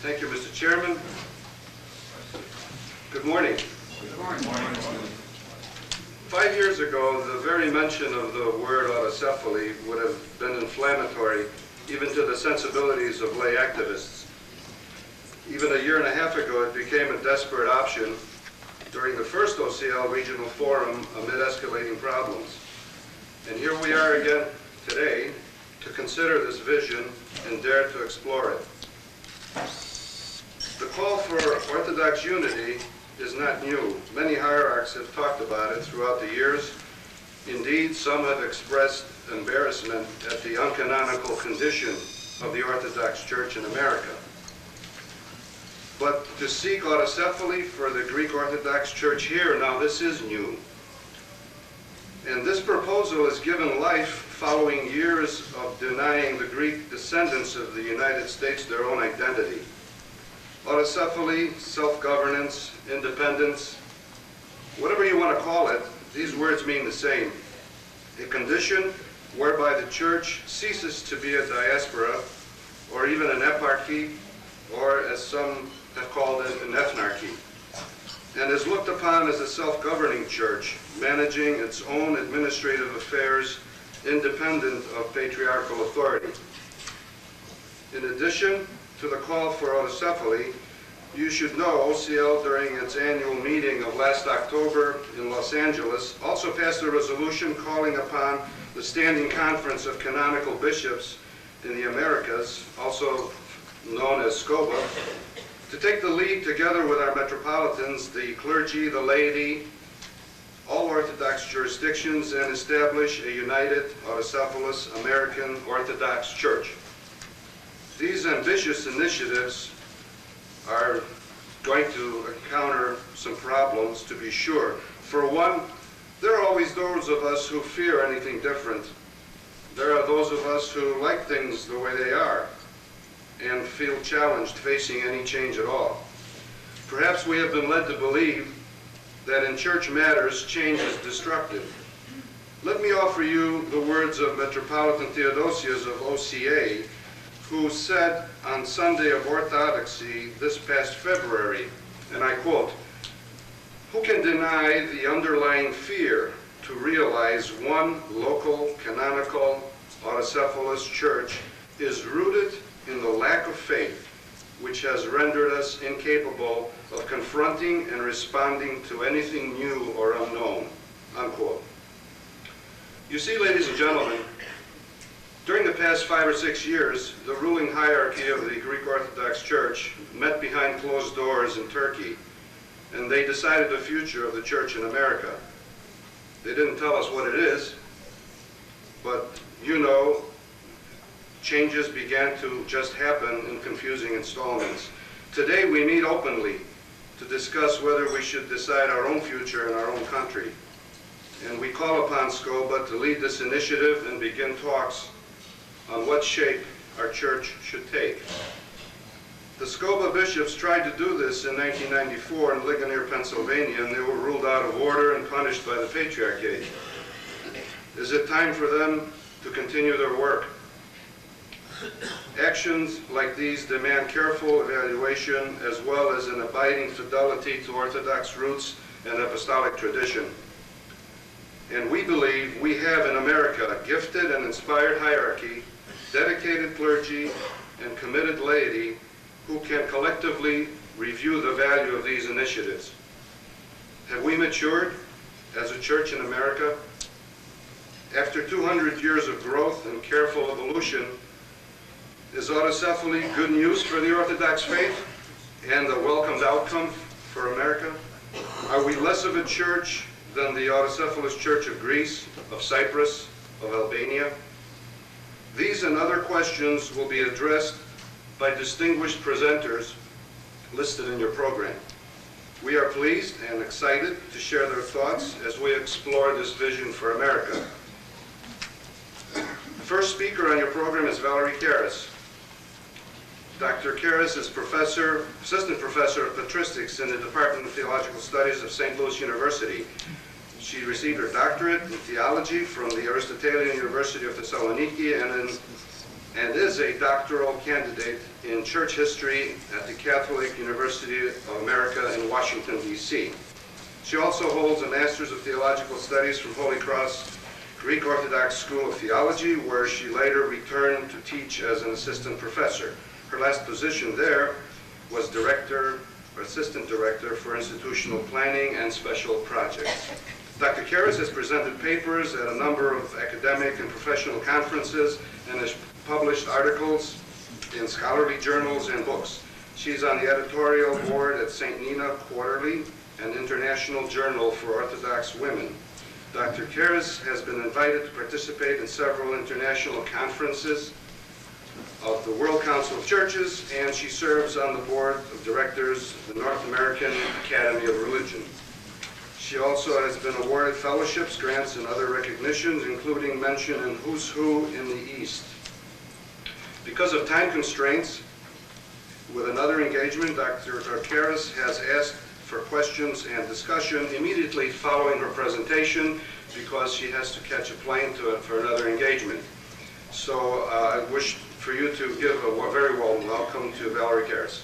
Thank you, Mr. Chairman. Good morning. Good morning. 5 years ago, the very mention of the word autocephaly would have been inflammatory, even to the sensibilities of lay activists. Even a year and a half ago, it became a desperate option during the first OCL regional forum amid escalating problems. And here we are again today to consider this vision and dare to explore it. The call for Orthodox unity is not new. Many hierarchs have talked about it throughout the years. Indeed, some have expressed embarrassment at the uncanonical condition of the Orthodox Church in America. But to seek autocephaly for the Greek Orthodox Church here, now this is new. And this proposal is given life following years of denying the Greek descendants of the United States their own identity. Autocephaly, self-governance, independence, whatever you want to call it, these words mean the same. A condition whereby the church ceases to be a diaspora, or even an eparchy, or as some have called it, an ethnarchy, and is looked upon as a self-governing church, managing its own administrative affairs independent of patriarchal authority. In addition to the call for autocephaly, you should know OCL during its annual meeting of last October in Los Angeles also passed a resolution calling upon the Standing Conference of Canonical Bishops in the Americas, also known as SCOBA, to take the lead together with our metropolitans, the clergy, the laity, all Orthodox jurisdictions, and establish a united autocephalous American Orthodox Church. These ambitious initiatives are going to encounter some problems, to be sure. For one, there are always those of us who fear anything different. There are those of us who like things the way they are and feel challenged facing any change at all. Perhaps we have been led to believe that in church matters, change is destructive. Let me offer you the words of Metropolitan Theodosius of OCA, who said on Sunday of Orthodoxy this past February, and I quote, "Who can deny the underlying fear to realize one local canonical autocephalous church is rooted in the lack of faith, which has rendered us incapable of confronting and responding to anything new or unknown," unquote. You see, ladies and gentlemen, during the past 5 or 6 years, the ruling hierarchy of the Greek Orthodox Church met behind closed doors in Turkey, and they decided the future of the church in America. They didn't tell us what it is, but you know, changes began to just happen in confusing installments. Today we meet openly to discuss whether we should decide our own future in our own country. And we call upon SCOBA to lead this initiative and begin talks on what shape our church should take. The SCOBA bishops tried to do this in 1994 in Ligonier, Pennsylvania, and they were ruled out of order and punished by the Patriarchate. Is it time for them to continue their work? Actions like these demand careful evaluation as well as an abiding fidelity to Orthodox roots and apostolic tradition. And we believe we have in America a gifted and inspired hierarchy, dedicated clergy, and committed laity who can collectively review the value of these initiatives. Have we matured as a church in America? After 200 years of growth and careful evolution, is autocephaly good news for the Orthodox faith and a welcomed outcome for America? Are we less of a church than the autocephalous Church of Greece, of Cyprus, of Albania? These and other questions will be addressed by distinguished presenters listed in your program. We are pleased and excited to share their thoughts as we explore this vision for America. The first speaker on your program is Valerie Karras. Dr. Karras is assistant professor of patristics in the Department of Theological Studies of St. Louis University. She received her doctorate in theology from the Aristotelian University of Thessaloniki and in and is a doctoral candidate in church history at the Catholic University of America in Washington, D.C. She also holds a Master's of Theological Studies from Holy Cross Greek Orthodox School of Theology, where she later returned to teach as an assistant professor. Her last position there was director or assistant director for institutional planning and special projects. Dr. Karras has presented papers at a number of academic and professional conferences and has published articles in scholarly journals and books. She's on the editorial board at St. Nina Quarterly, an international journal for Orthodox women. Dr. Karras has been invited to participate in several international conferences of the World Council of Churches, and she serves on the board of directors of the North American Academy of Religion. She also has been awarded fellowships, grants, and other recognitions, including mention in Who's Who in the East. Because of time constraints, with another engagement, Dr. Karras has asked for questions and discussion immediately following her presentation because she has to catch a plane for another engagement. So I wish for you to give a very warm welcome to Valerie Karras.